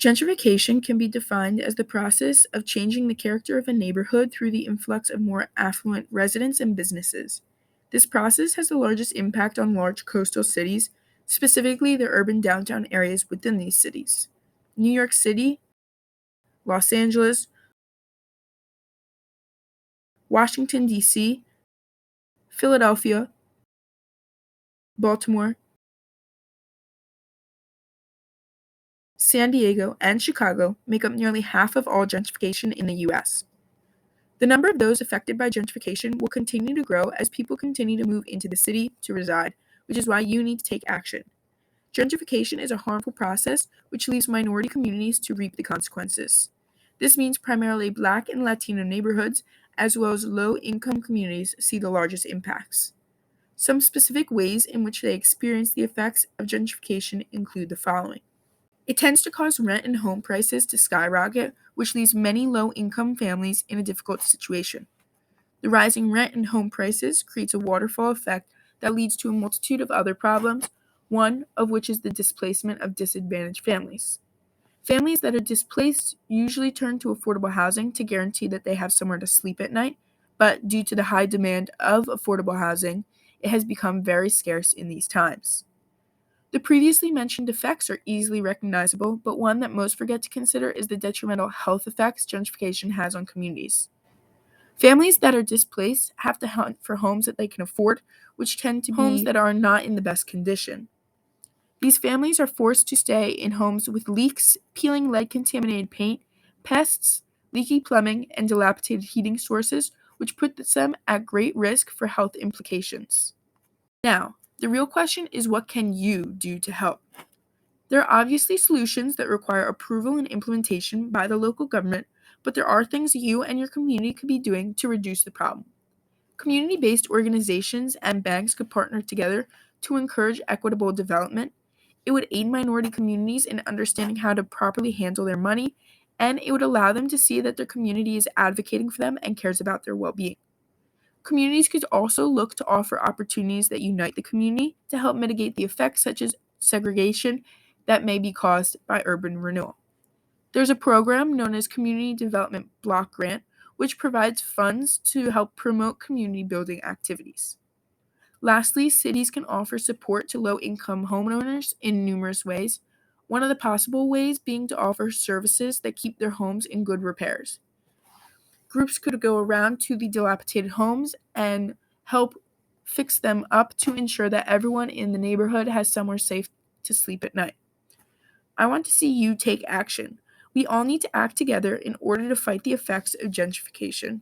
Gentrification can be defined as the process of changing the character of a neighborhood through the influx of more affluent residents and businesses. This process has the largest impact on large coastal cities, specifically the urban downtown areas within these cities. New York City, Los Angeles, Washington, D.C., Philadelphia, Baltimore, San Diego, and Chicago make up nearly half of all gentrification in the U.S. The number of those affected by gentrification will continue to grow as people continue to move into the city to reside, which is why you need to take action. Gentrification is a harmful process which leaves minority communities to reap the consequences. This means primarily Black and Latino neighborhoods, as well as low-income communities, see the largest impacts. Some specific ways in which they experience the effects of gentrification include the following. It tends to cause rent and home prices to skyrocket, which leaves many low-income families in a difficult situation. The rising rent and home prices creates a waterfall effect that leads to a multitude of other problems, one of which is the displacement of disadvantaged families. Families that are displaced usually turn to affordable housing to guarantee that they have somewhere to sleep at night, but due to the high demand of affordable housing, it has become very scarce in these times. The previously mentioned effects are easily recognizable, but one that most forget to consider is the detrimental health effects gentrification has on communities. Families that are displaced have to hunt for homes that they can afford, which tend to be homes that are not in the best condition. These families are forced to stay in homes with leaks, peeling lead-contaminated paint, pests, leaky plumbing, and dilapidated heating sources, which puts them at great risk for health implications. Now, the real question is, what can you do to help? There are obviously solutions that require approval and implementation by the local government, but there are things you and your community could be doing to reduce the problem. Community-based organizations and banks could partner together to encourage equitable development. It would aid minority communities in understanding how to properly handle their money, and it would allow them to see that their community is advocating for them and cares about their well-being. Communities could also look to offer opportunities that unite the community to help mitigate the effects such as segregation that may be caused by urban renewal. There's a program known as Community Development Block Grant, which provides funds to help promote community building activities. Lastly, cities can offer support to low-income homeowners in numerous ways, one of the possible ways being to offer services that keep their homes in good repairs. Groups could go around to the dilapidated homes and help fix them up to ensure that everyone in the neighborhood has somewhere safe to sleep at night. I want to see you take action. We all need to act together in order to fight the effects of gentrification.